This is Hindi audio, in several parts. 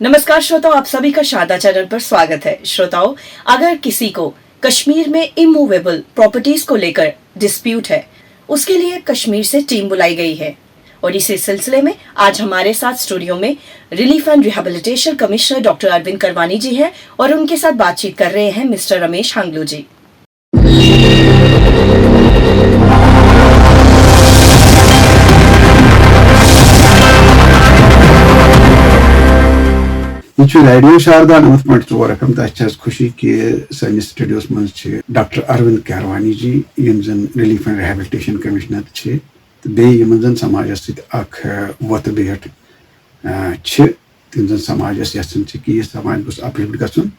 नमस्कार श्रोताओं, आप सभी का शारदा चैनल पर स्वागत है। श्रोताओं, अगर किसी को कश्मीर में इमूवेबल प्रॉपर्टीज को लेकर डिस्प्यूट है, उसके लिए कश्मीर से टीम बुलाई गई है और इसी सिलसिले में आज हमारे साथ स्टूडियो में relief and rehabilitation commissioner doctor Arvind Karwani ji हैं और उनके साथ बातचीत कर रहे हैं मिस्टर रमेश हांगलू जी। रेडियो शारदा 90.4 FM तक खुशी कि सैनिस स्टूडियोस मं doctor Arvind Karwani ji Yama relief and rehabilitation commissioner बे समाज वत बेट तम समाज यन कि यह समाज गोस अपलिफ्ट गन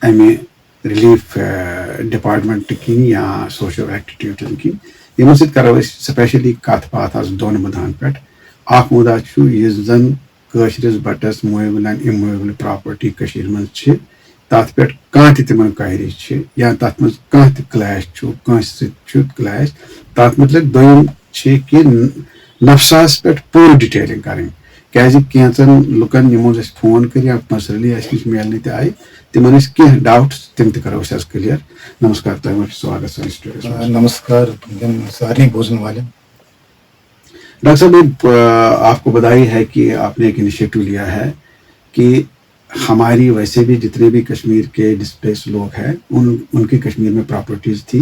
अमे रिलीफ डिपार्टमेंट किन या सोशल एक्टिविटीजन किन यमन सत करो स्पेशली कत बात आज दोन मुदान पे अख मुदा जन कशरिस बटस मूवेबल एंड इमूवेबल प्रॉपर्टी मं तथ पे कह तिमन क्वेरी या तथ मं कह क्लैश क्लैश तथ मतलब दोम कि नफसास पे पूरी डिटेलिंग करें कैंचन लुकन यमो फोन कर पर्सनली नश मिलने तय तिमन कह डाउट्स तम तरो क्लियर। नमस्कार, तुम स्वागत स्टूडियो। नमस्कार सारे बोझन वाले। डॉक्टर साहब, आपको बधाई है कि आपने एक इनिशिएटिव लिया है कि हमारी वैसे भी जितने भी कश्मीर के डिस्प्लेस लोग हैं उनकी कश्मीर में प्रॉपर्टीज थी,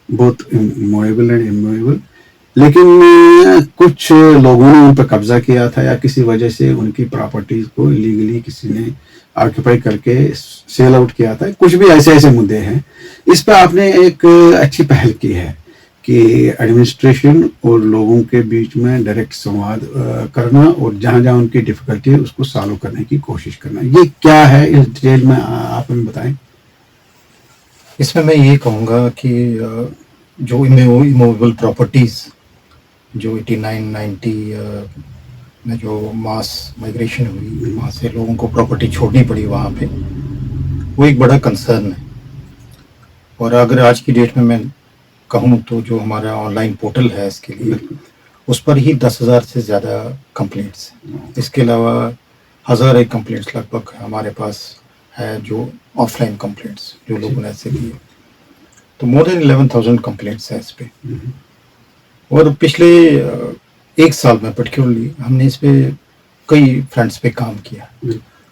बहुत मूवेबल एंड इमूवेबल, लेकिन कुछ लोगों ने उन पर कब्जा किया था या किसी वजह से उनकी प्रॉपर्टीज को इलीगली किसी ने ऑक्यूपाई करके सेल आउट किया था। कुछ भी ऐसे मुद्दे हैं। इस पर आपने एक अच्छी पहल की है कि एडमिनिस्ट्रेशन और लोगों के बीच में डायरेक्ट संवाद करना और जहाँ जहाँ उनकी डिफिकल्टी है उसको सॉल्व करने की कोशिश करना। ये क्या है, इस डिटेल में आप हमें बताएं। इसमें मैं ये कहूँगा कि जो इमूवेबल प्रॉपर्टीज़ जो 89-90 में जो मास माइग्रेशन हुई, वहाँ से लोगों को प्रॉपर्टी छोड़नी पड़ी वहाँ पे, वो एक बड़ा कंसर्न है। और अगर आज की डेट में मैं कहूँ तो जो हमारा ऑनलाइन पोर्टल है इसके लिए, उस पर ही 10,000 से ज़्यादा कंप्लेंट्स हैं। इसके अलावा 1,000 कंप्लेंट्स लगभग हमारे पास है जो ऑफलाइन कंप्लेंट्स जो लोगों ने ऐसे किए, तो मोर देन 11,000 कंप्लेंट्स हैं इस पे। और पिछले एक साल में पर्टिकुलरली हमने इस पे कई फ्रंट्स पे काम किया।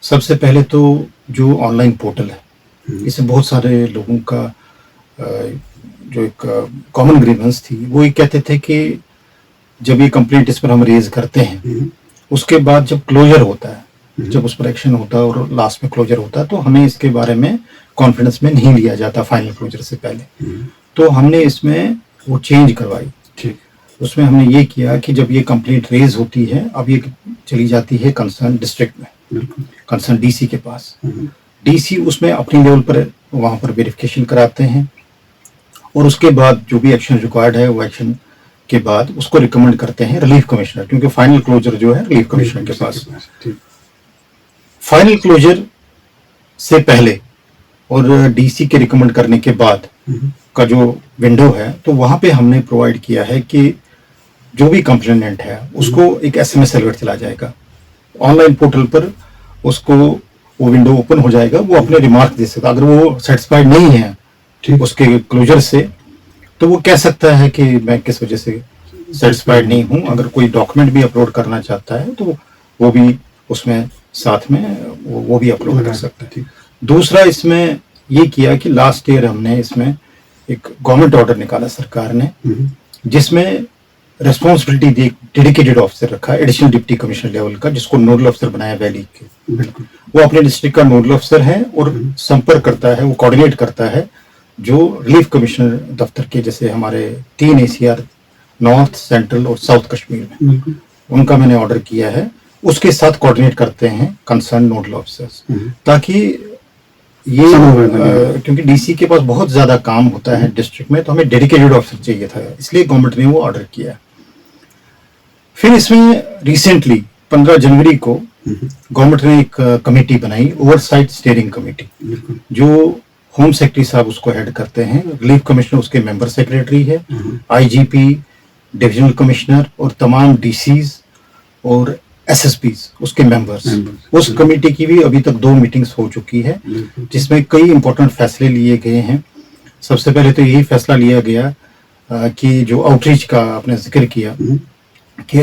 सबसे पहले तो जो ऑनलाइन पोर्टल है, इससे बहुत सारे लोगों का जो एक कॉमन ग्रीवेंस थी वो ये कहते थे कि जब ये कंप्लेंट इस पर हम रेज करते हैं, उसके बाद जब क्लोजर होता है, जब उस पर एक्शन होता है और लास्ट में क्लोजर होता है, तो हमें इसके बारे में कॉन्फिडेंस में नहीं लिया जाता फाइनल क्लोजर से पहले। तो हमने इसमें वो चेंज करवाई। उसमें हमने ये किया कि जब ये कंप्लेंट रेज होती है, अब ये चली जाती है कंसर्न डिस्ट्रिक्ट में, कंसर्न डीसी के पास। डीसी उसमें अपनी लेवल पर वहाँ पर वेरिफिकेशन कराते हैं और उसके बाद जो भी एक्शन रिक्वायर्ड है वो एक्शन के बाद उसको रिकमेंड करते हैं रिलीफ कमिश्नर, क्योंकि फाइनल क्लोजर जो है रिलीफ कमिश्नर के पास। फाइनल क्लोजर से पहले और डीसी के रिकमेंड करने के बाद का जो विंडो है, तो वहां पे हमने प्रोवाइड किया है कि जो भी कंप्लेनेंट है उसको एक SMS अलर्ट चला जाएगा ऑनलाइन पोर्टल पर, उसको वो विंडो ओपन हो जाएगा, वो अपने रिमार्क दे सकता। अगर वो सेटिस्फाइड नहीं है उसके क्लोजर से, तो वो कह सकता है कि मैं किस वजह से सेटिस्फाइड नहीं हूँ। अगर कोई डॉक्यूमेंट भी अपलोड करना चाहता है तो वो भी उसमें साथ में वो भी अपलोड कर सकता है। दूसरा इसमें ये किया कि लास्ट ईयर हमने इसमें एक गवर्नमेंट ऑर्डर निकाला सरकार ने, जिसमें रेस्पॉन्सिबिलिटी डेडिकेटेड ऑफिसर रखा, एडिशनल डिप्टी कमिश्नर लेवल का, जिसको नोडल अफसर बनाया वैली के। वो अपने डिस्ट्रिक्ट का नोडल अफसर है और संपर्क करता है, वो कोऑर्डिनेट करता है जो रिलीफ कमिश्नर दफ्तर के, जैसे हमारे 3 ACR नॉर्थ, सेंट्रल और साउथ कश्मीर में, उनका मैंने ऑर्डर किया है, उसके साथ कोऑर्डिनेट करते हैं कंसर्न नोडल ऑफिसर्स, ताकि ये क्योंकि डीसी के पास बहुत ज्यादा काम होता है डिस्ट्रिक्ट में, तो हमें डेडिकेटेड ऑफिसर चाहिए था, इसलिए गवर्नमेंट ने वो ऑर्डर किया। फिर इसमें रिसेंटली 15 जनवरी को गवर्नमेंट ने एक कमेटी बनाई, ओवरसाइट स्टीयरिंग कमेटी, जो होम सेक्रेटरी साहब उसको हेड करते हैं, रिलीफ कमिश्नर उसके मेंबर सेक्रेटरी है, IGP, डिविजनल कमिश्नर और तमाम DCs और एसएसपीज, उसके मेंबर्स। Members, उस कमेटी की भी अभी तक 2 मीटिंग्स हो चुकी है, बिल्कुल। जिसमें कई इंपॉर्टेंट फैसले लिए गए हैं। सबसे पहले तो यही फैसला लिया गया कि जो आउटरीच का आपने जिक्र किया, कि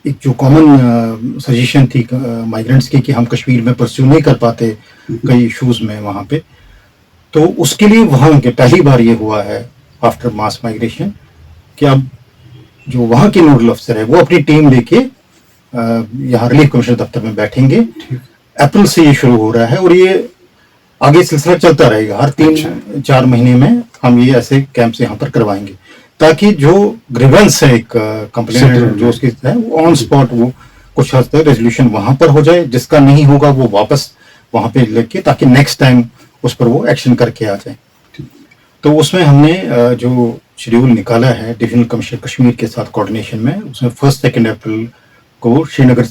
एक जो कॉमन सजेशन थी माइग्रेंट्स की कि हम कश्मीर में परस्यू नहीं कर पाते कई इश्यूज में वहाँ पे, तो उसके लिए वहाँ के पहली बार ये हुआ है आफ्टर मास माइग्रेशन कि अब जो वहाँ के नोडल अफसर है वो अपनी टीम लेके यहाँ रिलीफ कमिश्नर दफ्तर में बैठेंगे। अप्रैल से ये शुरू हो रहा है और ये आगे सिलसिला चलता रहेगा। हर 3-4 महीने में हम ये ऐसे कैंप्स यहाँ पर करवाएंगे, ताकि जो ग्रीवेंस है, एक कंप्लेंट जो उसकी है, वो ऑन स्पॉट वो कुछ हद तक रेजोल्यूशन वहां पर हो जाए, जिसका नहीं होगा वो वापस वहां पे लेके, ताकि नेक्स्ट टाइम उस पर वो एक्शन करके आ जाए। तो उसमें हमने जो शेड्यूल निकाला है डिविजनल कमिश्नर कश्मीर के साथ कोऑर्डिनेशन में, उसमें 1-2 अप्रैल को श्रीनगर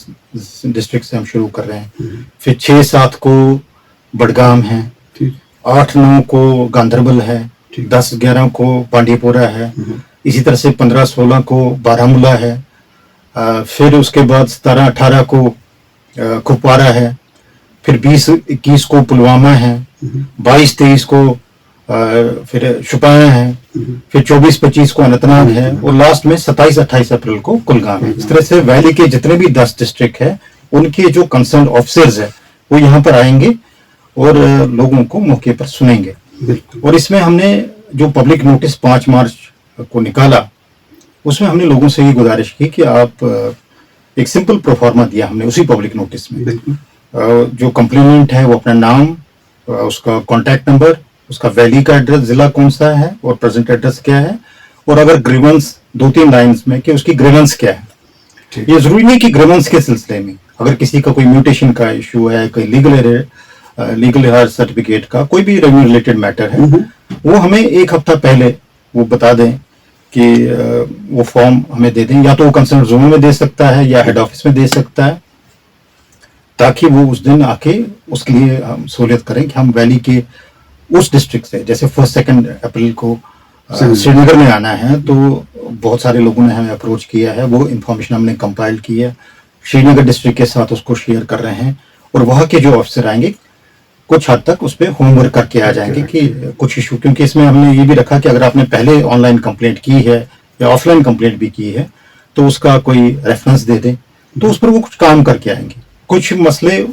डिस्ट्रिक्ट से हम शुरू कर रहे हैं, फिर 6-7 को बडगाम है, 8-9 को गांधरबल है, 10-11 को बांडीपोरा है, इसी तरह से 15-16 को बारामूला है, फिर उसके बाद 17-18 को कुपवारा है, फिर 20-21 को पुलवामा है, 22-23 को फिर शुपाया है, फिर 24-25 को अनंतनाग है, और लास्ट में 27-28 अप्रैल को कुलगाम है। इस तरह से वैली के जितने भी 10 डिस्ट्रिक्ट है उनके जो कंसर्न ऑफिसर्स है वो यहाँ पर आएंगे और लोगों को मौके पर सुनेंगे। और इसमें हमने जो पब्लिक नोटिस 5 मार्च को निकाला, उसमें हमने लोगों से ये गुजारिश की कि आप एक सिंपल प्रोफार्मा दिया हमने उसी पब्लिक नोटिस में, जो कंप्लेनेंट है वो अपना नाम, उसका कॉन्टैक्ट नंबर, उसका वैली का एड्रेस, जिला कौन सा है और प्रेजेंट एड्रेस क्या है, और अगर ग्रीवेंस 2-3 लाइंस में कि उसकी ग्रीवेंस क्या है। ये जरूरी नहीं कि ग्रीवेंस के सिलसिले में, अगर किसी का कोई म्यूटेशन का इशू है, कोई लीगल हेयर सर्टिफिकेट का कोई भी रेवेन्यू रिलेटेड मैटर है, वो हमें 1 हफ्ता पहले वो बता दें कि वो फॉर्म हमें दे दें, या तो वो कंसर्न जोन में दे सकता है या हेड ऑफिस में दे सकता है, ताकि वो उस दिन आके उसके लिए हम सहूलियत करें कि हम वैली के उस डिस्ट्रिक्ट से, जैसे 1-2 अप्रैल को श्रीनगर में आना है, तो बहुत सारे लोगों ने हमें अप्रोच किया है, वो इंफॉर्मेशन हमने कंपाइल की है, श्रीनगर डिस्ट्रिक्ट के साथ उसको शेयर कर रहे हैं, और वहाँ के जो ऑफिसर आएंगे कुछ हद तक उस पर होमवर्क करके आ जाएंगे कि कुछ इशू, क्योंकि इसमें हमने ये भी रखा कि अगर आपने पहले ऑनलाइन कंप्लेंट की है या ऑफलाइन कंप्लेंट भी की है तो उसका कोई रेफरेंस दे दें, तो उस पर वो कुछ काम करके आएंगे। कुछ मसले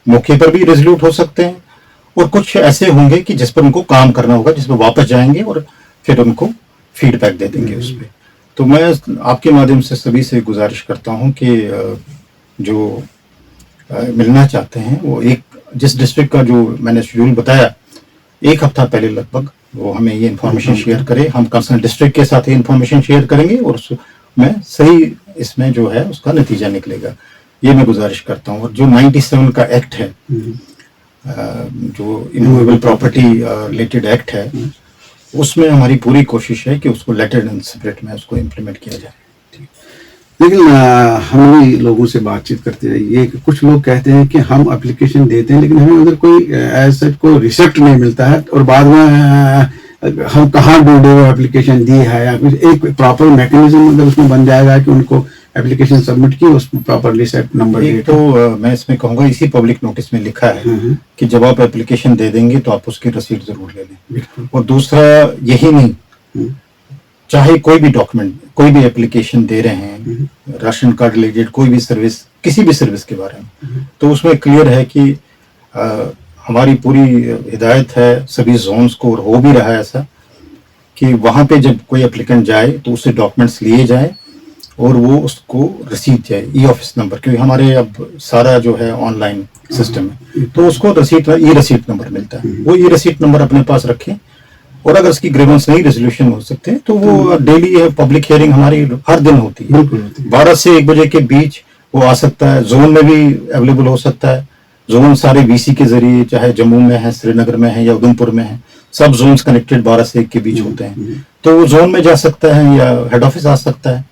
मौके पर भी रेजोल्यूट हो सकते हैं और कुछ ऐसे होंगे कि जिस पर उनको काम करना होगा, जिस पर वापस जाएंगे और फिर उनको फीडबैक दे देंगे उस पर। तो मैं आपके माध्यम से सभी से गुजारिश करता हूँ कि जो मिलना चाहते हैं वो एक जिस डिस्ट्रिक्ट का जो मैंने शेड्यूल बताया 1 हफ्ता पहले लगभग वो हमें ये इन्फॉर्मेशन शेयर करे, हम कंसर्न डिस्ट्रिक्ट के साथ ये इन्फॉर्मेशन शेयर करेंगे और उसमें सही इसमें जो है उसका नतीजा निकलेगा, ये मैं गुजारिश करता हूँ। और जो 97 का एक्ट है, जो इमूवेबल प्रॉपर्टी रिलेटेड एक्ट है, उसमें हमारी पूरी कोशिश है कि उसको लेटर एंड स्पिरिट में उसको इम्प्लीमेंट किया जाए। लेकिन हम भी लोगों से बातचीत करते हैं, ये कुछ लोग कहते हैं कि हम एप्लीकेशन देते हैं लेकिन हमें उधर कोई ऐसा कोई रिसेप्ट नहीं मिलता है, और बाद में हम कहाँ ढूंढे वो एप्लीकेशन दी है, या कुछ एक प्रॉपर मैकेनिज्म अगर उसमें बन जाएगा कि उनको एप्लीकेशन सबमिट की उसमें प्रॉपरली सेट नंबर। एक तो मैं इसमें कहूँगा इसी पब्लिक नोटिस में लिखा है कि जब आप एप्लीकेशन दे देंगे तो आप उसकी रसीद जरूर ले लें। और दूसरा यही नहीं, चाहे कोई भी डॉक्यूमेंट, कोई भी एप्लीकेशन दे रहे हैं, राशन कार्ड रिलेटेड कोई भी सर्विस, किसी भी सर्विस के बारे में, तो उसमें क्लियर है कि हमारी पूरी हिदायत है सभी जोन्स को, और हो भी रहा है ऐसा, कि वहाँ पे जब कोई एप्लीकेंट जाए तो उससे डॉक्यूमेंट्स लिए जाए और वो उसको रसीद जाए, ई ऑफिस नंबर, क्योंकि हमारे अब सारा जो है ऑनलाइन सिस्टम है, तो उसको रसीद, ई रसीद नंबर मिलता है, वो ई रसीद नंबर अपने पास रखें। और अगर उसकी ग्रीवेंस नहीं रेजोल्यूशन हो सकते तो वो डेली पब्लिक हियरिंग हमारी हर दिन होती है, 12 से 1 बजे के बीच वो आ सकता है, जोन में भी अवेलेबल हो सकता है। जोन सारे वीसी के जरिए, चाहे जम्मू में है, श्रीनगर में है या उधमपुर में है, सब जोन्स कनेक्टेड 12 से 1 के बीच होते हैं, तो वो जोन में जा सकता है या हेड ऑफिस आ सकता है।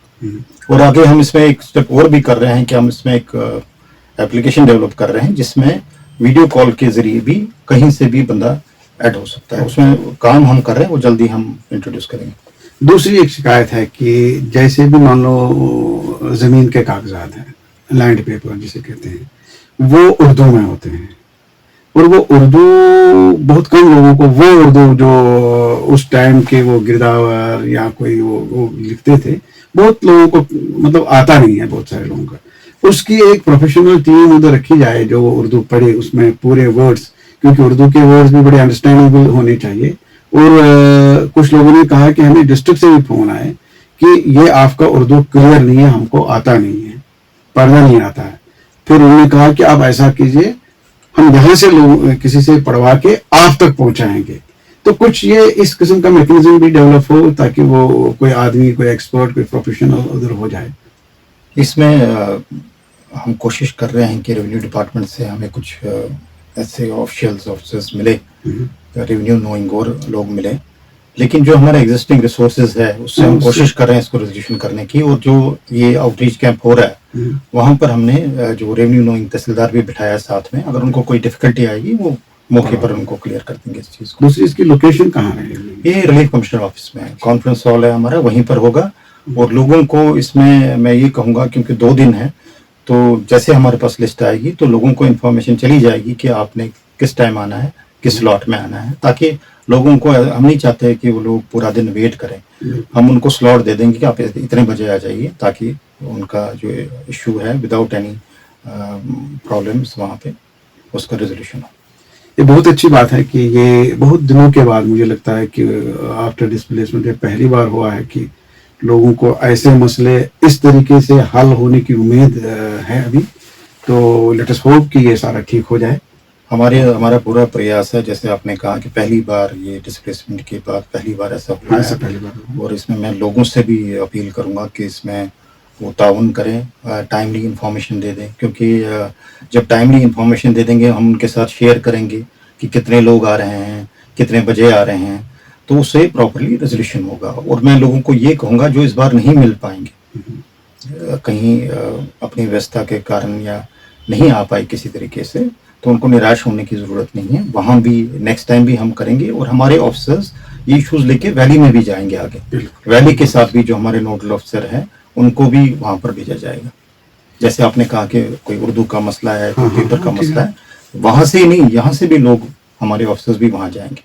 और आगे हम इसमें एक स्टेप और भी कर रहे हैं कि हम इसमें एक एप्लीकेशन डेवलप कर रहे हैं जिसमें वीडियो कॉल के जरिए भी कहीं से भी बंदा ऐड हो सकता है। उसमें काम हम कर रहे हैं, वो जल्दी हम इंट्रोड्यूस करेंगे। दूसरी एक शिकायत है कि जैसे भी मान लो जमीन के कागजात हैं, लैंड पेपर जिसे कहते हैं वो उर्दू में होते हैं, और वो उर्दू बहुत कम लोगों को, वो उर्दू जो उस टाइम के वो गिरदावर या कोई वो लिखते थे, बहुत लोगों को मतलब आता नहीं है, बहुत सारे लोगों का। उसकी एक प्रोफेशनल टीम उधर रखी जाए जो वो उर्दू पढ़े, उसमें पूरे वर्ड्स, क्योंकि उर्दू के वर्ड्स भी बड़े अंडरस्टैंडेबल होने चाहिए। और कुछ लोगों ने कहा कि हमें डिस्ट्रिक्ट से भी फोन आए कि ये आपका उर्दू क्लियर नहीं है, हमको आता नहीं है, पढ़ना नहीं आता है। फिर उन्होंने कहा कि आप ऐसा कीजिए, हम यहाँ से लोग किसी से पढ़वा के आप तक पहुंचाएंगे। तो कुछ ये इस किस्म का मैकेनिज्म भी डेवलप हो ताकि वो कोई आदमी, कोई एक्सपर्ट, कोई प्रोफेशनल उधर हो जाए। इसमें हम कोशिश कर रहे हैं कि रेवेन्यू डिपार्टमेंट से हमें कुछ ऐसे ऑफिसर्स मिले, रेवेन्यू नोइंग और लोग मिले, लेकिन जो हमारा एग्जिस्टिंग रिसोर्सेज है उससे हम कोशिश कर रहे हैं इसको रेजोल्यूशन करने की। और जो ये आउटरीच कैंप हो रहा है वहां पर हमने जो रेवेन्यू नोइंग तहसीलदार भी बिठाया साथ में, अगर उनको कोई डिफिकल्टी आएगी वो मौके पर उनको क्लियर कर देंगे इस चीज को। दूसरी इसकी लोकेशन कहाँ रहेगी? ये रिलीफ कमिश्नर ऑफिस में है, कॉन्फ्रेंस हॉल है हमारा, वहीं पर होगा। और लोगों को इसमें मैं ये कहूंगा, क्योंकि 2 दिन है, तो जैसे हमारे पास लिस्ट आएगी तो लोगों को इन्फॉर्मेशन चली जाएगी कि आपने किस टाइम आना है, किस स्लॉट में आना है, ताकि लोगों को, हम नहीं चाहते कि वो लोग पूरा दिन वेट करें। हम उनको स्लॉट दे देंगे कि आप इतने बजे आ जाइए, ताकि उनका जो इशू है विदाउट एनी प्रॉब्लम्स वहाँ पे उसका रेजोल्यूशन हो। ये बहुत अच्छी बात है कि ये बहुत दिनों के बाद मुझे लगता है कि आफ्टर डिस्प्लेसमेंट पहली बार हुआ है कि लोगों को ऐसे मसले इस तरीके से हल होने की उम्मीद है अभी। तो लेट अस होप कि ये सारा ठीक हो जाए। हमारा पूरा प्रयास है, जैसे आपने कहा कि पहली बार ये डिस्प्लेसमेंट के बाद पहली बार ऐसा हुआ है, पहली बार। और इसमें मैं लोगों से भी अपील करूंगा कि इसमें वो ताउन करें, टाइमली इंफॉर्मेशन दे दें, क्योंकि जब टाइमली इंफॉर्मेशन दे देंगे, हम उनके साथ शेयर करेंगे कि कितने लोग आ रहे हैं, कितने बजे आ रहे हैं, तो उससे प्रॉपरली रेजोल्यूशन होगा। और मैं लोगों को ये कहूँगा जो इस बार नहीं मिल पाएंगे, कहीं अपनी व्यवस्था के कारण या नहीं आ पाए किसी तरीके से, तो उनको निराश होने की ज़रूरत नहीं है। वहाँ भी नेक्स्ट टाइम भी हम करेंगे, और हमारे ऑफिसर्स ये इशूज़ लेके वैली में भी जाएंगे आगे। वैली के साथ भी जो हमारे नोडल ऑफिसर हैं उनको भी वहाँ पर भेजा जाएगा। जैसे आपने कहा कि कोई उर्दू का मसला है, कोई पेपर का मसला है, वहाँ से ही नहीं, यहाँ से भी लोग, हमारे ऑफिसर्स भी वहाँ जाएंगे।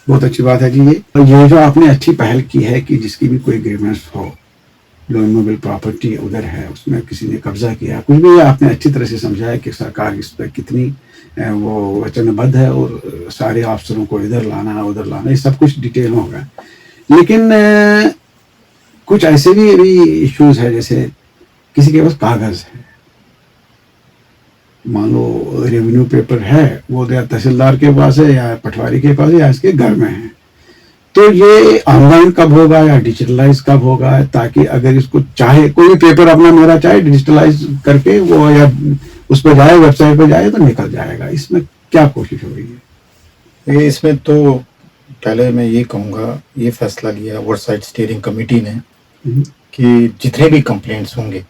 बहुत अच्छी बात है जी। ये जो आपने अच्छी पहल की है कि जिसकी भी कोई ग्रीवेंस हो, जो इमूवेबल प्रॉपर्टी उधर है, उसमें किसी ने कब्जा किया, कुछ भी, आपने अच्छी तरह से समझाया कि सरकार इस पर कितनी वो वचनबद्ध है, और सारे अफसरों को इधर लाना उधर लाना, ये सब कुछ डिटेल में होगा। लेकिन कुछ ऐसे भी अभी इश्यूज है, जैसे किसी के पास कागज है, मान लो रेवेन्यू पेपर है, वो या तहसीलदार के पास है या पटवारी के पास है या इसके घर में है, तो ये ऑनलाइन कब होगा या डिजिटलाइज कब होगा, ताकि अगर इसको चाहे कोई भी पेपर अपना मेरा चाहे डिजिटलाइज करके वो या उस पर जाए, वेबसाइट पर जाए, तो निकल जाएगा। इसमें क्या कोशिश हो रही है? इसमें तो पहले मैं ये कहूँगा, ये फैसला लिया ओवरसाइट स्टीयरिंग कमेटी ने कि जितने भी कंप्लेंट्स होंगे,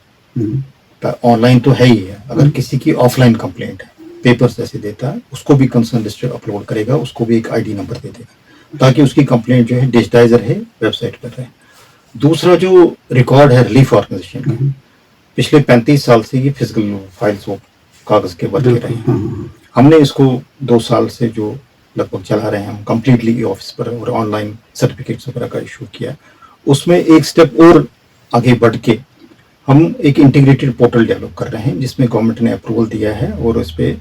ऑनलाइन तो है ही है, अगर किसी की ऑफलाइन कंप्लेंट है, पेपर्स जैसे देता है, उसको भी कंसर्न डिस्ट्रिक्ट अपलोड करेगा, उसको भी एक आईडी नंबर दे देगा, ताकि उसकी कंप्लेंट जो है डिजिटाइज रहे, वेबसाइट पर रहे। दूसरा जो रिकॉर्ड है रिलीफ ऑर्गेनाइजेशन का, पिछले 35 साल से ये फिजिकल फाइल्स वो कागज के बन के रहे हैं। हमने इसको 2 साल से जो लगभग चला रहे हैं हम, कंप्लीटली ऑफिस पर और ऑनलाइन सर्टिफिकेट्स वगैरह का इशू किया। उसमें एक स्टेप और आगे बढ़ के हम एक इंटीग्रेटेड पोर्टल डेवलप कर रहे हैं, जिसमें गवर्नमेंट ने अप्रूवल दिया है, और उस पर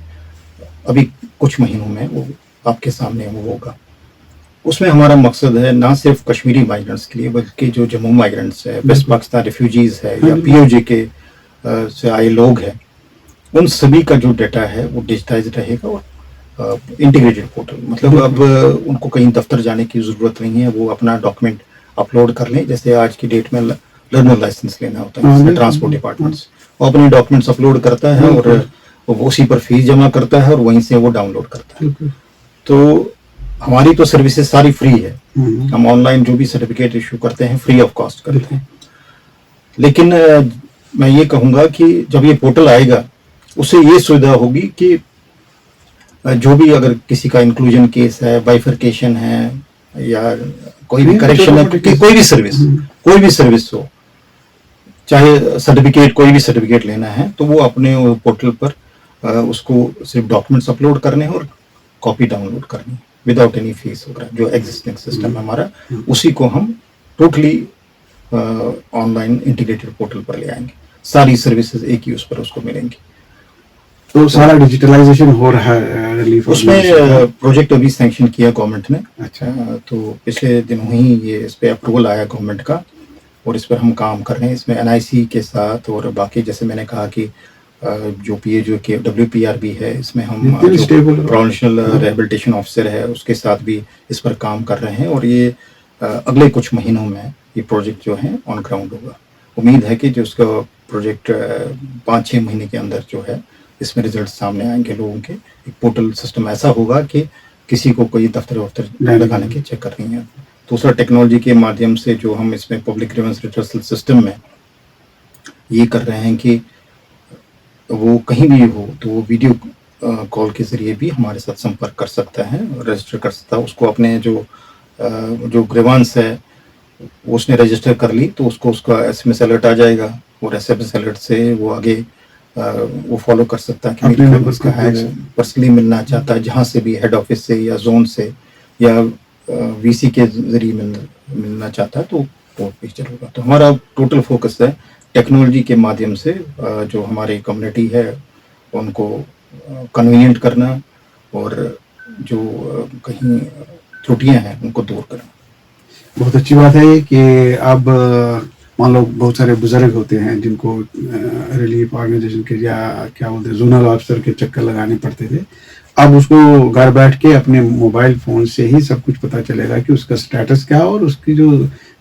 अभी कुछ महीनों में वो आपके सामने वो होगा। उसमें हमारा मकसद है ना सिर्फ कश्मीरी माइग्रेंट्स के लिए, बल्कि जो जम्मू माइग्रेंट्स है, वेस्ट पाकिस्तान रिफ्यूजीज है, या पीओजे के से आए लोग हैं, उन सभी का जो डाटा है वो डिजिटाइज रहेगा। और इंटीग्रेटेड पोर्टल मतलब अब उनको कहीं दफ्तर जाने की ज़रूरत नहीं है, वो अपना डॉक्यूमेंट अपलोड कर लें। जैसे आज की डेट में लर्नर लाइसेंस लेना होता है ट्रांसपोर्ट डिपार्टमेंट्स, वो अपने डॉक्यूमेंट्स अपलोड करता है और वो उसी पर फीस जमा करता है और वहीं से वो डाउनलोड करता है। तो हमारी तो सर्विसेज सारी फ्री है, हम ऑनलाइन जो भी सर्टिफिकेट इशू करते हैं फ्री ऑफ कॉस्ट करते हैं। लेकिन मैं ये कहूँगा कि जब ये पोर्टल आएगा उससे ये सुविधा होगी कि जो भी अगर किसी का इंक्लूजन केस है, बाइफर्केशन है, या कोई भी करेक्शन है, कोई भी सर्विस हो, चाहे सर्टिफिकेट, कोई भी सर्टिफिकेट लेना है तो वो अपने पोर्टल पर उसको सिर्फ डॉक्यूमेंट्स अपलोड करने हैं और कॉपी डाउनलोड करनी है विदाउट एनी फीस वगैरह। जो एग्जिस्टिंग सिस्टम है हमारा, उसी को हम टोटली ऑनलाइन इंटीग्रेटेड पोर्टल पर ले आएंगे। सारी सर्विसेज एक ही उस पर उसको मिलेंगी। तो सारा डिजिटलाइजेशन हो रहा है रिलीफ उसमें प्रोजेक्ट अभी सैंक्शन किया गवर्नमेंट ने। अच्छा। तो पिछले दिनों ही ये इस पे अप्रूवल आया गवर्नमेंट का और इस पर हम काम कर रहे हैं। इसमें NIC के साथ और बाकी जैसे मैंने कहा कि जो PA के WPR भी है, इसमें हम प्रोविंशियल रिहेबिलिटेशन ऑफिसर है उसके साथ भी इस पर काम कर रहे हैं और ये अगले कुछ महीनों में ये प्रोजेक्ट जो है ऑन ग्राउंड होगा। उम्मीद है कि जो उसका प्रोजेक्ट 5-6 महीने के अंदर जो है इसमें रिजल्ट सामने आएंगे लोगों के। एक पोर्टल सिस्टम ऐसा होगा कि किसी को कोई दफ्तर लगाने की चक्कर नहीं है। दूसरा, टेक्नोलॉजी के माध्यम से जो हम इसमें पब्लिक ग्रीवेंस रिड्रेसल सिस्टम में ये कर रहे हैं कि वो कहीं भी हो तो वो वीडियो कॉल के जरिए भी हमारे साथ संपर्क कर सकता है, रजिस्टर कर सकता है। उसको अपने जो ग्रीवेंस है उसने रजिस्टर कर ली तो उसको उसका SMS अलर्ट आ जाएगा और SMS अलर्ट से वो आगे वो फॉलो कर सकता है कि मेरी ग्रीवेंस का है, पर्सनली मिलना चाहता है जहाँ से भी, हेड ऑफिस से या जोन से या VC के जरिए मिलना चाहता है तो वो पिक्चर होगा। तो हमारा टोटल फोकस है टेक्नोलॉजी के माध्यम से जो हमारी कम्युनिटी है उनको कन्वीनियंट करना और जो कहीं त्रुटियां हैं उनको दूर करना। बहुत अच्छी बात है कि अब मान लो बहुत सारे बुजुर्ग होते हैं जिनको रिलीफ ऑर्गेनाइजेशन के या क्या बोलते हैं जोनल ऑफिसर के चक्कर लगाने पड़ते थे। अब उसको घर बैठ के अपने मोबाइल फोन से ही सब कुछ पता चलेगा कि उसका स्टेटस क्या है और उसकी जो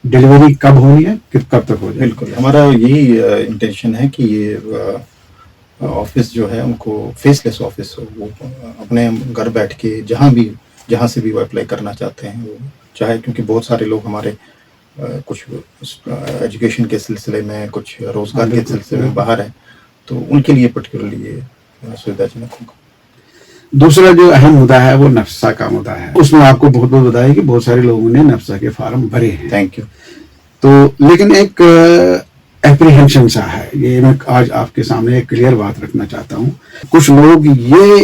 डिलीवरी कब होनी है, कब तक हो जाए। बिल्कुल, हमारा यही इंटेंशन है कि ये ऑफिस जो है उनको फेसलेस ऑफिस हो, वो अपने घर बैठ के जहाँ से भी वो अप्लाई करना चाहते हैं वो चाहे, क्योंकि बहुत सारे लोग हमारे कुछ एजुकेशन के सिलसिले में, कुछ रोजगार के सिलसिले में बाहर है, तो उनके लिए पर्टिकुलरली ये सुविधाजनक होगा। दूसरा जो अहम मुद्दा है वो नफ्सा का मुद्दा है। उसमें आपको बहुत बहुत बधाई कि बहुत सारे लोगों ने नफ्सा के फार्म भरे हैं। Thank you. तो लेकिन एक एप्रीहेंशन सा है, ये मैं आज आपके सामने एक क्लियर बात रखना चाहता हूँ। कुछ लोग ये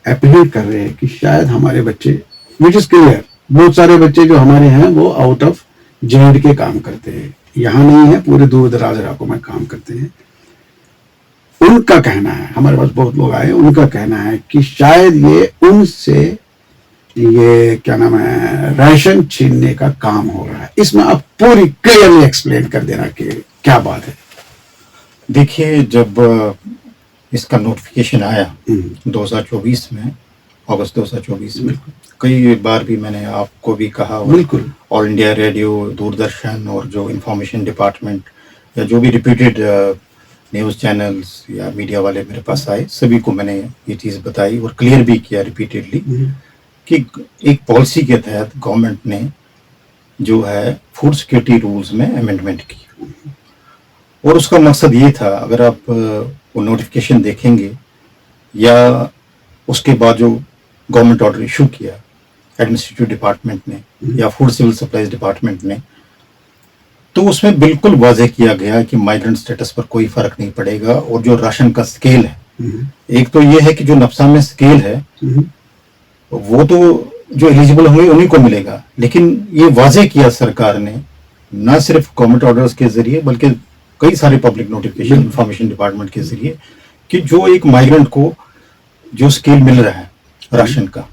एप्रीहेंड कर रहे हैं कि शायद हमारे बच्चे, विच इज क्लियर, बहुत सारे बच्चे जो हमारे हैं वो आउट ऑफ J&K काम करते हैं, यहाँ नहीं है, पूरे दूर दराज इलाकों में काम करते हैं। उनका कहना है, हमारे पास बहुत लोग आए, उनका कहना है कि शायद ये उनसे ये क्या नाम है राशन छीनने का काम हो रहा है। इसमें आप पूरी क्लियरली एक्सप्लेन कर देना कि क्या बात है। देखिए, जब इसका नोटिफिकेशन आया 2024 में, अगस्त 2024 में, कई बार भी मैंने आपको भी कहा, बिल्कुल, ऑल इंडिया रेडियो, दूरदर्शन और जो इंफॉर्मेशन डिपार्टमेंट या जो भी रिपीटेड न्यूज़ चैनल्स या मीडिया वाले मेरे पास आए, सभी को मैंने ये चीज़ बताई और क्लियर भी किया रिपीटेडली कि एक पॉलिसी के तहत गवर्नमेंट ने जो है फूड सिक्योरिटी रूल्स में अमेंडमेंट की और उसका मकसद ये था, अगर आप वो नोटिफिकेशन देखेंगे या उसके बाद जो गवर्नमेंट ऑर्डर इशू किया एडमिनिस्ट्रेटिव डिपार्टमेंट ने या फूड सिविल सप्लाईज डिपार्टमेंट ने, तो उसमें बिल्कुल वाज़ेह किया गया कि माइग्रेंट स्टेटस पर कोई फर्क नहीं पड़ेगा। और जो राशन का स्केल है, एक तो ये है कि जो नफ्सा में स्केल है वो तो जो एलिजिबल होंगे उन्हीं को मिलेगा, लेकिन ये वाज़ेह किया सरकार ने न सिर्फ गवर्नमेंट ऑर्डर्स के जरिए बल्कि कई सारे पब्लिक नोटिफिकेशन इंफॉर्मेशन डिपार्टमेंट के जरिए कि जो एक माइग्रेंट को जो स्केल मिल रहा है राशन का,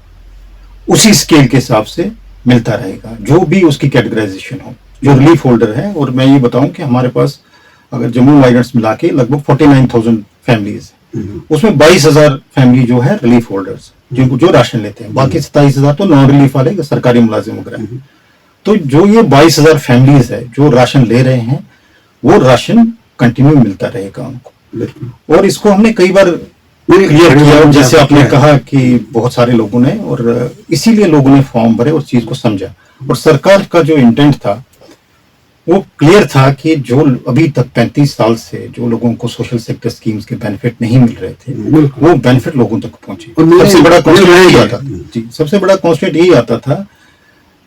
उसी स्केल के हिसाब से मिलता रहेगा, जो भी उसकी कैटेगराइजेशन हो, जो रिलीफ होल्डर है। और मैं ये बताऊं कि हमारे पास अगर जम्मू माइग्रेंट्स मिला के लगभग 49,000 फैमिलीज, उसमें 22,000 फैमिली जो है रिलीफ होल्डर्स, जिनको जो राशन लेते हैं, बाकी 27,000 तो नॉन रिलीफ वाले सरकारी मुलाजिम वगैरह। तो जो ये 22,000 फैमिलीज है जो राशन ले रहे हैं, वो राशन कंटिन्यू मिलता रहेगा उनको। और इसको हमने कई बार क्लियर किया, जैसे आपने कहा कि बहुत सारे लोगों ने, और इसीलिए लोगों ने फॉर्म भरे, उस चीज को समझा। और सरकार का जो इंटेंट था वो क्लियर था कि जो अभी तक 35 साल से जो लोगों को सोशल सेक्टर स्कीम्स के बेनिफिट नहीं मिल रहे थे, वो बेनिफिट लोगों तक पहुंचे। सबसे बड़ा कॉन्स्टेंट यही आता था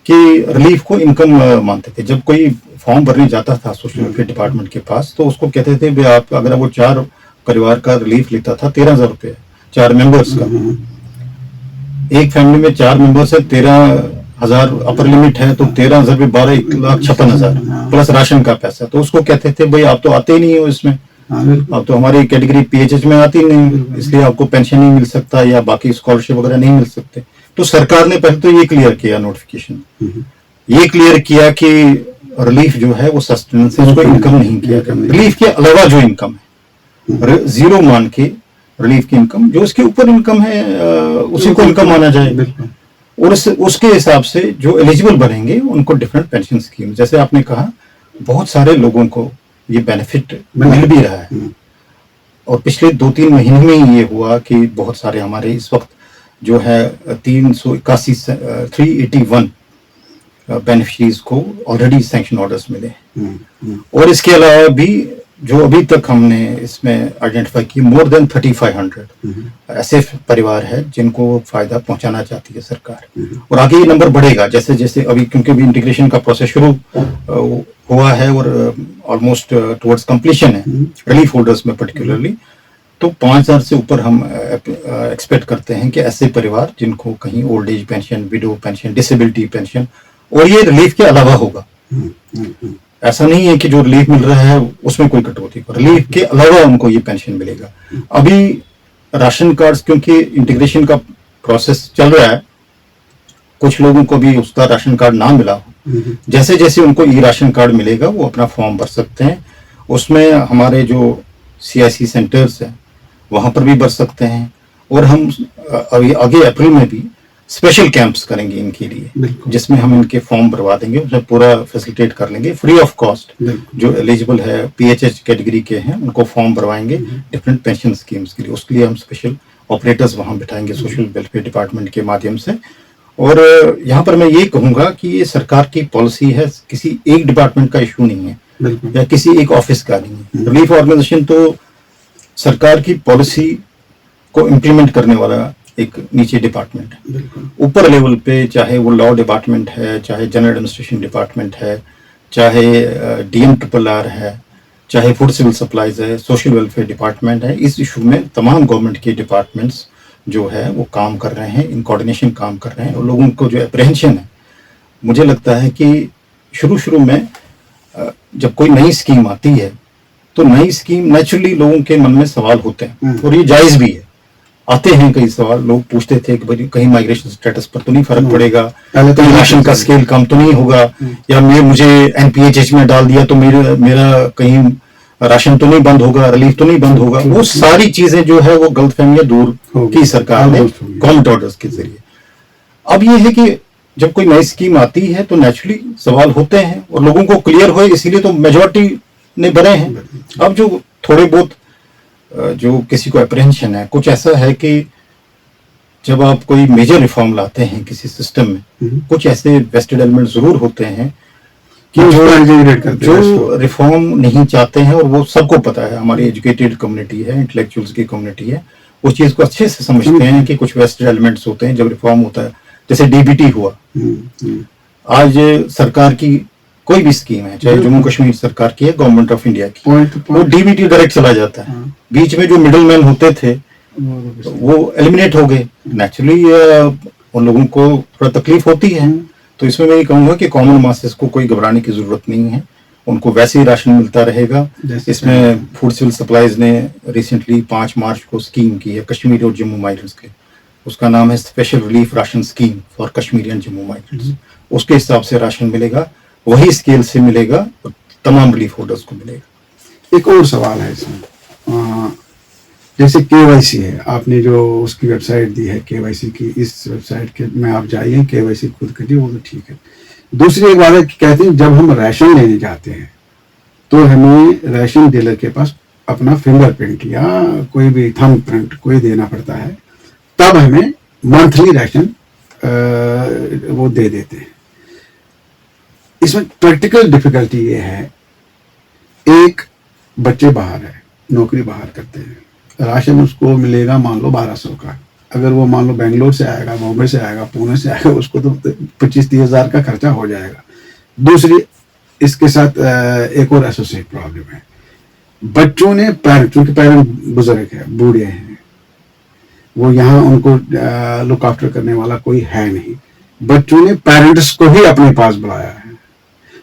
कि रिलीफ को इनकम मानते थे। जब कोई फॉर्म भरने जाता था सोशल वेलफेयर डिपार्टमेंट के पास, तो उसको कहते थे भाई आप, अगर वो 4 परिवार का रिलीफ लेता था 13,000 रुपये 4 मेंबर्स का। एक फैमिली में 4 मेंबर्स है, 13,000 अपर लिमिट है, तो 13,000 भी 12,56,000 प्लस राशन का पैसा। तो उसको कहते थे भाई आप तो आते ही नहीं हो इसमें, आप तो हमारी कैटेगरी पीएचएच में आती नहीं, इसलिए आपको पेंशन नहीं मिल सकता या बाकी स्कॉलरशिप वगैरह नहीं मिल सकते। तो सरकार ने पहले तो ये क्लियर किया, नोटिफिकेशन ये क्लियर किया कि रिलीफ जो है वो सस्टेनेंस है, उसको इनकम नहीं किया। रिलीफ के अलावा जो इनकम है, जीरो मान के रिलीफ की इनकम, जो उसके ऊपर इनकम है उसी को इनकम माना जाए। और उसके हिसाब से जो एलिजिबल बनेंगे उनको डिफरेंट पेंशन स्कीम, जैसे आपने कहा, बहुत सारे लोगों को ये बेनिफिट मिल भी रहा है। और पिछले 2-3 महीने में ही ये हुआ कि बहुत सारे हमारे इस वक्त जो है 381 बेनिफिशरीज को ऑलरेडी सैंक्शन ऑर्डर्स मिले। और इसके अलावा भी जो अभी तक हमने इसमें आइडेंटिफाई की, मोर देन 3500 ऐसे परिवार है जिनको फायदा पहुंचाना चाहती है सरकार। और आगे ये नंबर बढ़ेगा जैसे जैसे अभी, क्योंकि अभी इंटीग्रेशन का प्रोसेस शुरू हुआ है और ऑलमोस्ट टुवर्ड्स कंप्लीशन है रिलीफ होल्डर्स में पर्टिकुलरली। तो 5,000 से ऊपर हम एक्सपेक्ट करते हैं कि ऐसे परिवार जिनको कहीं old age pension, window pension, disability pension, और ये रिलीफ के अलावा होगा। ऐसा नहीं है कि जो रिलीफ मिल रहा है उसमें कोई कटौती, रिलीफ के अलावा उनको ये पेंशन मिलेगा। अभी राशन कार्ड्स, क्योंकि इंटीग्रेशन का प्रोसेस चल रहा है, कुछ लोगों को भी उसका राशन कार्ड ना मिला हो, जैसे जैसे उनको ई राशन कार्ड मिलेगा वो अपना फॉर्म भर सकते हैं। उसमें हमारे जो CIC सेंटर्स हैं वहां पर भी भर सकते हैं। और हम अभी आगे अप्रैल में भी स्पेशल कैंप्स करेंगे इनके लिए, जिसमें हम इनके फॉर्म भरवा देंगे, उसमें पूरा फैसिलिटेट कर लेंगे फ्री ऑफ कॉस्ट। जो एलिजिबल है PHH कैटेगरी के हैं उनको फॉर्म भरवाएंगे डिफरेंट पेंशन स्कीम्स के लिए। उसके लिए हम स्पेशल ऑपरेटर्स वहां बिठाएंगे सोशल वेलफेयर डिपार्टमेंट के माध्यम से। और यहाँ पर मैं ये कहूंगा कि ये सरकार की पॉलिसी है, किसी एक डिपार्टमेंट का इशू नहीं है या किसी एक ऑफिस का नहीं है। रिलीफ ऑर्गेनाइजेशन तो सरकार की पॉलिसी को इम्प्लीमेंट करने वाला एक नीचे डिपार्टमेंट है। ऊपर लेवल पे चाहे वो लॉ डिपार्टमेंट है, चाहे जनरल एडमिनिस्ट्रेशन डिपार्टमेंट है, चाहे DMRRR है, चाहे फूड सिविल सप्लाईज है, सोशल वेलफेयर डिपार्टमेंट है, इस इशू में तमाम गवर्नमेंट के डिपार्टमेंट्स जो है वो काम कर रहे हैं, इन कोऑर्डिनेशन काम कर रहे हैं। और लोगों को जो अप्रहेंशन है, मुझे लगता है कि शुरू में जब कोई नई स्कीम आती है तो नई स्कीम नेचुरली लोगों के मन में सवाल होते हैं, और ये जायज भी है। आते हैं कई सवाल, लोग पूछते थे कि भाई कहीं माइग्रेशन स्टेटस पर तो नहीं फर्क पड़ेगा, कहीं राशन का स्केल कम तो नहीं होगा, या मुझे NPHH में डाल दिया तो मेरा कहीं राशन तो नहीं बंद होगा, रिलीफ तो नहीं बंद होगा। वो सारी चीजें जो है वो गलतफहमियां दूर की सरकार ने गवर्नमेंट ऑर्डर्स के जरिए। अब ये है कि जब कोई नई स्कीम आती है तो नेचुरली सवाल होते हैं और लोगों को क्लियर होए, इसीलिए तो मेजॉरिटी ने भरे हैं। अब जो थोड़े बहुत जो किसी को अप्रहेंशन है, कुछ ऐसा है कि जब आप कोई मेजर रिफॉर्म लाते हैं किसी सिस्टम में, कुछ ऐसे वेस्टेड एलिमेंट जरूर होते हैं कि जो रिफॉर्म नहीं चाहते हैं, और वो सबको पता है, हमारी एजुकेटेड कम्युनिटी है, इंटेलेक्चुअल्स की कम्युनिटी है, उस चीज को अच्छे से समझते हैं कि कुछ वेस्टेड एलिमेंट्स होते हैं जब रिफॉर्म होता है। जैसे DBT हुआ, आज सरकार की कोई भी स्कीम है, चाहे जम्मू कश्मीर सरकार की है, गवर्नमेंट ऑफ इंडिया की, वो DBT डायरेक्ट चला जाता है। बीच में जो मिडिल मैन होते थे वो एलिमिनेट हो गए। नेचुरली उन लोगों को थोड़ा तकलीफ होती है। तो इसमें मैं ये कहूंगा कि कॉमन मासेस को कोई घबराने की जरूरत नहीं है, उनको वैसे ही राशन मिलता रहेगा। इसमें फूड सिविल सप्लाईज ने रिसेंटली 5 मार्च को स्कीम की है कश्मीर और जम्मू माइग्रेंट्स के, उसका नाम है special relief ration scheme for Kashmiri and Jammu migrants. उसके हिसाब से राशन मिलेगा, वही स्केल से मिलेगा, तमाम रिलीफ होल्डर्स को मिलेगा। एक और सवाल है इसमें, जैसे KYC है, आपने जो उसकी वेबसाइट दी है KYC की, इस वेबसाइट के में आप जाइए, KYC खुद करिए, वो तो ठीक है। दूसरी एक बात है कि कहते हैं जब हम राशन लेने जाते हैं तो हमें राशन डीलर के पास अपना फिंगरप्रिंट या कोई भी थंब प्रिंट कोई देना पड़ता है, तब हमें मंथली राशन वो दे देते हैं। इसमें प्रैक्टिकल डिफिकल्टी ये है, एक बच्चे बाहर है, नौकरी बाहर करते हैं, राशन उसको मिलेगा मान लो 1200 का, अगर वो मान लो बेंगलोर से आएगा, बॉम्बे से आएगा, पुणे से आएगा, उसको तो 25-30 हज़ार का खर्चा हो जाएगा। दूसरी इसके साथ एक और एसोसिएट प्रॉब्लम है, बच्चों ने चूंकि पेरेंट बुजुर्ग है, बूढ़े हैं, वो यहाँ उनको लुक आफ्टर करने वाला कोई है नहीं, बच्चों ने पेरेंट्स को ही अपने पास बुलाया है,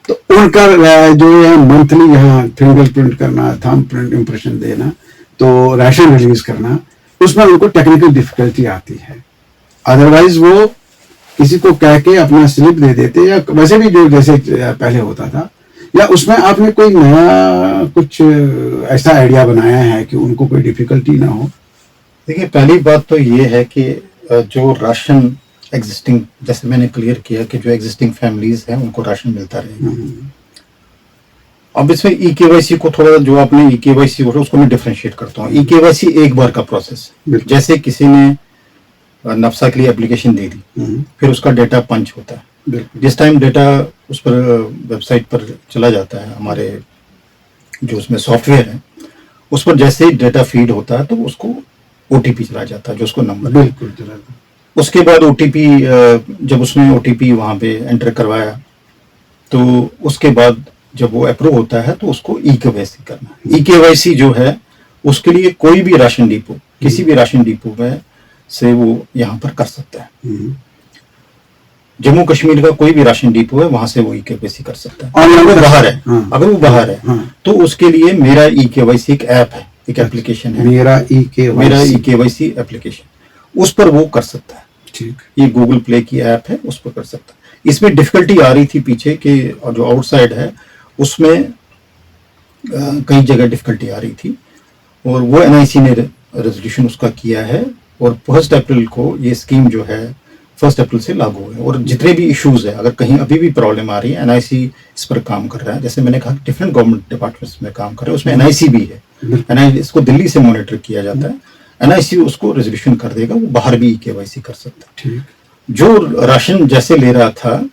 तो उनका जो है मंथली यहाँ फिंगरप्रिंट करना, थंब प्रिंट इम्प्रेशन देना, तो राशन रिलीज करना, उसमें उनको टेक्निकल डिफिकल्टी आती है। अदरवाइज वो किसी को कह के अपना स्लिप दे देते, या वैसे भी जो जैसे पहले होता था, या उसमें आपने कोई नया कुछ ऐसा आइडिया बनाया है कि उनको कोई डिफिकल्टी ना हो? देखिए, पहली बात तो ये है कि जो राशन एग्जिस्टिंग, जैसे मैंने क्लियर किया कि जो एग्जिस्टिंग फैमिलीज हैं उनको राशन मिलता रहेगा। अब इसमें EKYC को थोड़ा, जो आपने EKYC हो उसको मैं डिफरेंशिएट करता हूँ। EKYC एक बार का प्रोसेस है, जैसे किसी ने नफ्सा के लिए एप्लीकेशन दे दी, फिर उसका डेटा पंच होता है, जिस टाइम डेटा उस पर वेबसाइट पर चला जाता है, हमारे जो उसमें सॉफ्टवेयर है उस पर जैसे ही डेटा फीड होता है तो उसको OTP चला जाता है, जो उसको नंबर, बिल्कुल। उसके बाद OTP, जब उसने OTP वहां पे एंटर करवाया तो उसके बाद जब वो अप्रूव होता है तो उसको EKYC करना है। EKYC जो है उसके लिए कोई भी राशन डिपो, किसी भी राशन डिपो में से वो यहाँ पर कर सकता है। जम्मू कश्मीर का कोई भी राशन डिपो है वहां से वो EKYC कर सकता है। अगर वो बाहर है, अगर वो बाहर है तो उसके लिए मेरा EKYC एक ऐप है, एक एप्लीकेशन है, मेरा EKYC एप्लीकेशन, उस पर वो कर सकता है। ठीक, ये गूगल प्ले की ऐप है, उस पर कर सकता है। इसमें डिफिकल्टी आ रही थी पीछे कि जो आउटसाइड है उसमें कई जगह डिफिकल्टी आ रही थी, और वो NIC ने रेजोल्यूशन उसका किया है, और 1 अप्रैल को ये स्कीम जो है 1 अप्रैल से लागू है। और जितने भी इश्यूज है, अगर कहीं अभी भी प्रॉब्लम आ रही है, NIC इस पर काम कर रहा है। जैसे मैंने कहा डिफरेंट गवर्नमेंट डिपार्टमेंट्स में काम कर रहे हैं, उसमें NIC भी है, NIC इसको दिल्ली से मॉनिटर किया जाता है, NIC उसको रेजोल्यूशन कर देगा, वो बाहर भी EKYC कर सकता है। ठीक, जो राशन जैसे ले रहा था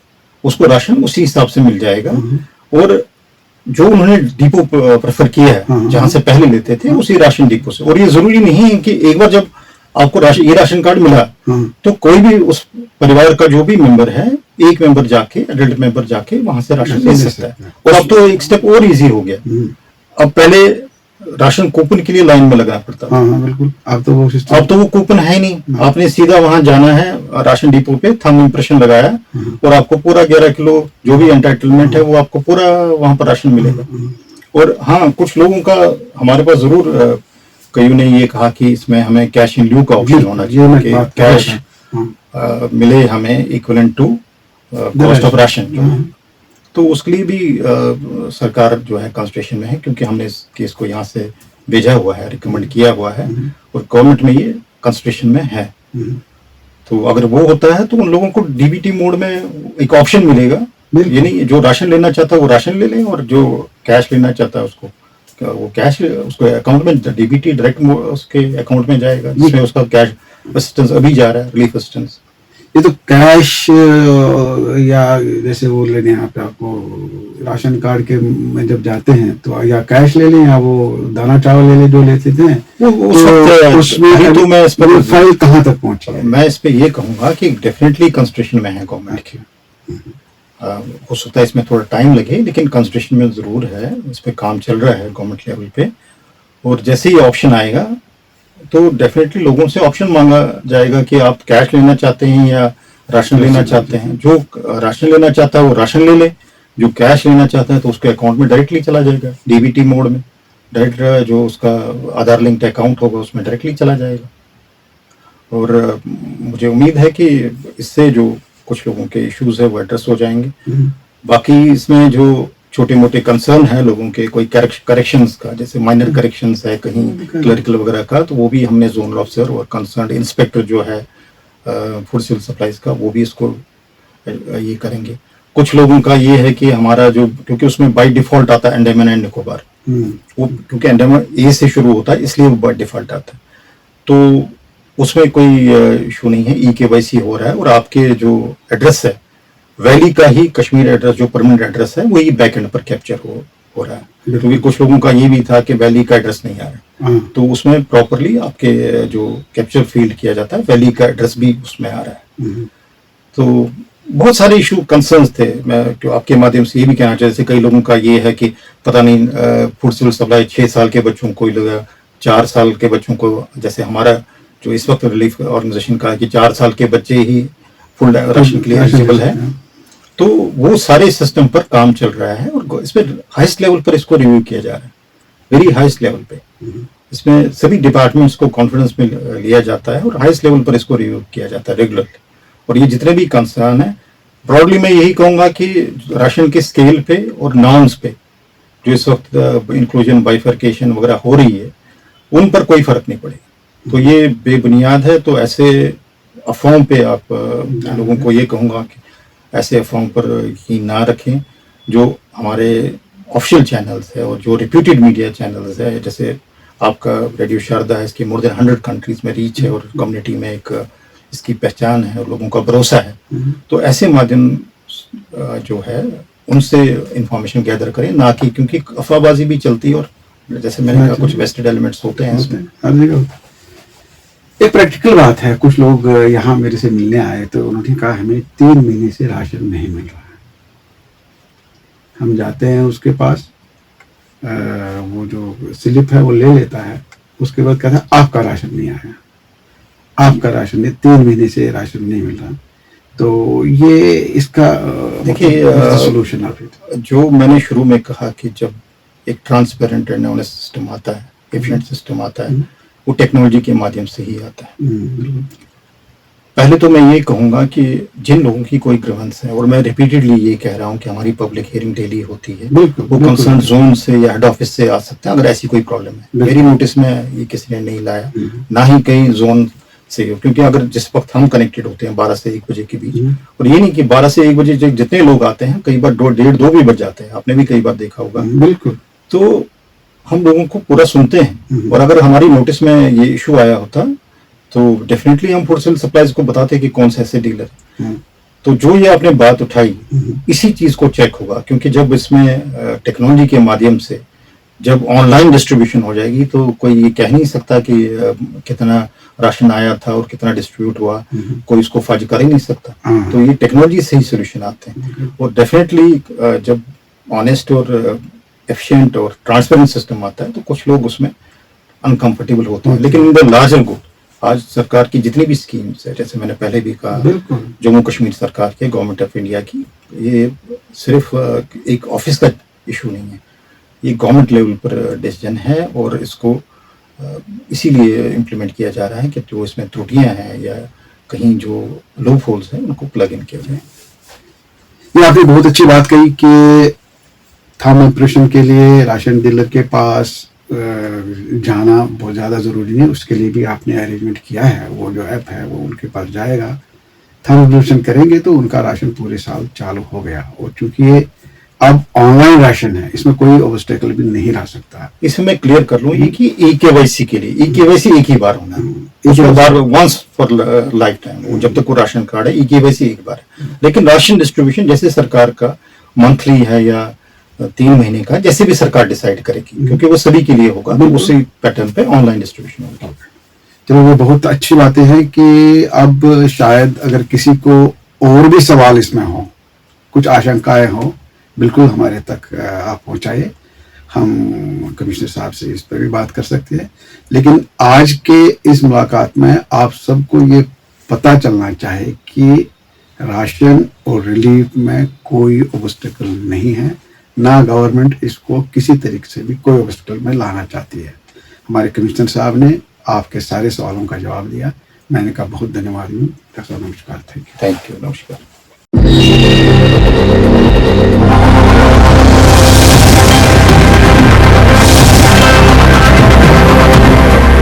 उसको राशन उसी हिसाब से मिल जाएगा, और जो उन्होंने डिपो प्रेफर किया है जहां से पहले लेते थे उसी राशन डिपो से। और ये जरूरी नहीं है कि एक बार जब आपको ये राशन कार्ड मिला तो कोई भी उस परिवार का जो भी मेंबर है, एक मेंबर जाके, एडल्ट मेंबर जाके वहां से राशन ले सकता है। और अब तो एक स्टेप और इजी हो गया, अब पहले राशन कूपन के लिए लाइन में लगाना पड़ता था। बिल्कुल। अब तो वो कूपन है ही नहीं, आपने सीधा वहां जाना है राशन डिपो पे, थंब इंप्रेशन लगाया और आपको पूरा 11 किलो जो भी एंटाइटलमेंट है वो आपको पूरा वहां पर राशन मिलेगा। और हाँ, कुछ लोगों का हमारे पास जरूर, कईयों ने ये कहा कि इसमें हमें कैश इन ल्यू का ऑप्शन होना चाहिए कि कैश मिले हमें equivalent to cost of ration जो है। तो उसके लिए भी सरकार जो है कंसंट्रेशन में है, क्योंकि हमने इस केस को यहाँ से भेजा हुआ है, रिकमेंड किया हुआ है, और गवर्नमेंट में ये कंसंट्रेशन में है। तो अगर वो होता है तो उन लोगों को DBT मोड में एक ऑप्शन मिलेगा, ये नहीं जो राशन लेना चाहता है वो राशन ले ले, और जो कैश लेना चाहता है उसको वो कैश उसको अकाउंट में DBT डायरेक्ट उसके अकाउंट में जाएगा, जिसमें उसका कैश असिस्टेंस अभी जा रहा है, रिलीफ असिस्टेंस। ये तो कैश या जैसे वो लेने यहाँ पे आपको राशन कार्ड के में जब जाते हैं तो या कैश ले लें या वो दाना चावल ले लें जो लेते थे, तो उसमें तो मैं इस पर फाइल कहाँ तक पहुंची है? मैं इस पे ये कहूँगा कि डेफिनेटली कंसंट्रेशन में है गवर्नमेंट की। हो सकता है इसमें थोड़ा टाइम लगे, लेकिन कंसंट्रेशन में जरूर है, इस पे काम चल रहा है गवर्नमेंट लेवल पे। और जैसे ही ऑप्शन आएगा तो डेफिनेटली लोगों से ऑप्शन मांगा जाएगा कि आप कैश लेना चाहते हैं या राशन लेना चाहते हैं। जो राशन लेना चाहता है वो राशन ले ले, जो कैश लेना चाहता है तो उसके अकाउंट में डायरेक्टली चला जाएगा, DBT मोड में डायरेक्ट, जो उसका आधार लिंक्ड अकाउंट होगा उसमें डायरेक्टली चला जाएगा। और मुझे उम्मीद है कि इससे जो कुछ लोगों के इश्यूज है वो एड्रेस हो जाएंगे। बाकी इसमें जो छोटे मोटे कंसर्न है लोगों के, कोई करेक्शंस का, जैसे माइनर करेक्शंस है कहीं क्लरिकल वगैरह का, तो वो भी हमने जोनल ऑफिसर और कंसर्न इंस्पेक्टर जो है फूड सिविल सप्लाईज का, वो भी इसको ये करेंगे। कुछ लोगों का ये है कि हमारा जो, क्योंकि उसमें बाय डिफॉल्ट आता है अंडमान एंड निकोबार, वो क्योंकि अंडमान ए से शुरू होता है इसलिए वो बाय डिफॉल्ट आता है, तो उसमें कोई इशू नहीं है, EKYC हो रहा है। और आपके जो एड्रेस है वैली का ही कश्मीर एड्रेस, जो परमानेंट एड्रेस है वही बैक एंड पर कैप्चर हो रहा है, क्योंकि कुछ लोगों का ये भी था कि वैली का एड्रेस नहीं आ रहा है, हाँ, तो उसमें प्रॉपरली आपके जो कैप्चर फील्ड किया जाता है वैली का एड्रेस भी उसमें आ रहा है। तो बहुत सारे इशू कंसर्न्स थे। मैं क्यों आपके माध्यम से ये भी कहना चाहिए, जैसे कई लोगों का ये है कि पता नहीं फूड सिविल सप्लाई 6 साल के बच्चों को लगा, 4 साल के बच्चों को, जैसे हमारा जो इस वक्त रिलीफ ऑर्गेनाइजेशन का है कि 4 साल के बच्चे ही फुल राशन के लिए एलिजिबल है। तो वो सारे सिस्टम पर काम चल रहा है और इस पर हाईएस्ट लेवल पर इसको रिव्यू किया जा रहा है, वेरी हाईएस्ट लेवल पे। इसमें सभी डिपार्टमेंट्स को कॉन्फिडेंस में लिया जाता है और हाईएस्ट लेवल पर इसको रिव्यू किया जाता है रेगुलरली। और ये जितने भी कंसर्न है, ब्रॉडली मैं यही कहूंगा कि राशन के स्केल पे और नॉर्म्स पे जो इस वक्त इंक्लूजन बाइफर्केशन वगैरह हो रही है, उन पर कोई फर्क नहीं पड़ेगा। तो ये बेबुनियाद है। तो ऐसे अफवाहों पे आप लोगों को ये कहूंगा कि ऐसे अफवाहों पर यकीन ना रखें। जो हमारे ऑफिशियल चैनल्स है और जो रिप्यूटेड मीडिया चैनल्स है, जैसे आपका रेडियो शारदा है, इसकी मोर देन 100 कंट्रीज में रीच है और कम्युनिटी में एक इसकी पहचान है और लोगों का भरोसा है। तो ऐसे माध्यम जो है उनसे इंफॉर्मेशन गैदर करें, ना कि क्योंकि अफवाहबाजी भी चलती है और जैसे मैंने कहा कुछ वेस्टेड एलिमेंट्स होते हैं इसमें। हर जगह एक प्रैक्टिकल बात है। कुछ लोग यहाँ मेरे से मिलने आए तो उन्होंने कहा हमें 3 महीने से राशन नहीं मिल रहा है। हम जाते हैं उसके पास, वो जो स्लिप है वो ले लेता है, उसके बाद कहता है आपका राशन नहीं आया, आपका राशन नहीं, 3 महीने से राशन नहीं मिल रहा। तो ये इसका देखिए सोल्यूशन आप जो मैंने शुरू में कहा कि जब एक ट्रांसपेरेंट एंड ऑनेस्ट सिस्टम आता है, एफिशिएंट सिस्टम आता है, वो टेक्नोलॉजी के माध्यम से ही आता है। पहले तो मैं ये कहूंगा कि जिन लोगों की कोई ग्रीवेंस है, और मैं रिपीटेडली ये कह रहा हूँ कि हमारी पब्लिक हियरिंग डेली होती है, वो कंसर्न जोन से या हेड ऑफिस से आ सकते हैं अगर ऐसी कोई प्रॉब्लम है। मेरी नोटिस में ये किसी ने नहीं लाया, ना ही कहीं जोन से, क्योंकि अगर जिस वक्त हम कनेक्टेड होते हैं 12 से 1 बजे के बीच, और ये नहीं कि 12 से 1 बजे जितने लोग आते हैं, कई बार 1:30-2 भी बज जाते हैं, आपने भी कई बार देखा होगा। बिल्कुल। तो हम लोगों को पूरा सुनते हैं, और अगर हमारी नोटिस में ये इशू आया होता तो डेफिनेटली हम फूड सिविल सप्लाईज को बताते कि कौन से ऐसे डीलर। तो जो ये आपने बात उठाई, इसी चीज को चेक होगा, क्योंकि जब इसमें टेक्नोलॉजी के माध्यम से जब ऑनलाइन डिस्ट्रीब्यूशन हो जाएगी तो कोई ये कह नहीं सकता कि कितना राशन आया था और कितना डिस्ट्रीब्यूट हुआ, कोई इसको फर्ज कर ही नहीं सकता। तो ये टेक्नोलॉजी से ही सोल्यूशन आते हैं, और डेफिनेटली जब ऑनेस्ट और एफिशिएंट और ट्रांसपेरेंट सिस्टम आता है तो कुछ लोग उसमें अनकंफर्टेबल होते हैं। लेकिन इन द लार्जर गुड, आज सरकार की जितनी भी स्कीम्स है, जैसे मैंने पहले भी कहा, जम्मू कश्मीर सरकार के, गवर्नमेंट ऑफ इंडिया की, ये सिर्फ एक ऑफिस का इशू नहीं है, ये गवर्नमेंट लेवल पर डिसीजन है, और इसको इसीलिए इम्प्लीमेंट किया जा रहा है कि जो इसमें त्रुटियां हैं या कहीं जो लूप होल्स हैं उनको प्लग इन किया जाए। ये आपने बहुत अच्छी बात कही कि थंब इम्प्रेशन के लिए राशन डीलर के पास जाना बहुत ज़्यादा ज़रूरी है। उसके लिए भी आपने अरेंजमेंट किया है, वो जो ऐप है वो उनके पास जाएगा, थंब इम्प्रेशन करेंगे तो उनका राशन पूरे साल चालू हो गया। और चूंकि ये अब ऑनलाइन राशन है, इसमें कोई ऑब्स्टेकल भी नहीं रह सकता। इसमें मैं क्लियर कर लूँ ये कि EKYC के लिए, EKYC एक ही बार होना है, एक बार वंस फॉर लाइफ टाइम, जब तक वो राशन कार्ड है EKYC एक बार है। लेकिन राशन डिस्ट्रीब्यूशन जैसे सरकार का मंथली है या 3 महीने का, जैसे भी सरकार डिसाइड करेगी, क्योंकि वो सभी के लिए होगा, तो उसी पैटर्न पे ऑनलाइन डिस्ट्रीब्यूशन होगा। चलो, वो बहुत अच्छी बातें हैं कि अब शायद अगर किसी को और भी सवाल इसमें हो, कुछ आशंकाएं हो, बिल्कुल हमारे तक आप पहुंचाइए, हम कमिश्नर साहब से इस पर भी बात कर सकते हैं। लेकिन आज के इस मुलाकात में आप सबको ये पता चलना चाहिए कि राशन और रिलीफ में कोई ऑब्स्टेकल नहीं है, ना गवर्नमेंट इसको किसी तरीके से भी कोई ऑब्स्टेकल में लाना चाहती है। हमारे कमिश्नर साहब ने आपके सारे सवालों का जवाब दिया। मैंने कहा बहुत धन्यवाद हूँ। नमस्कार। Thank you. नमस्कार।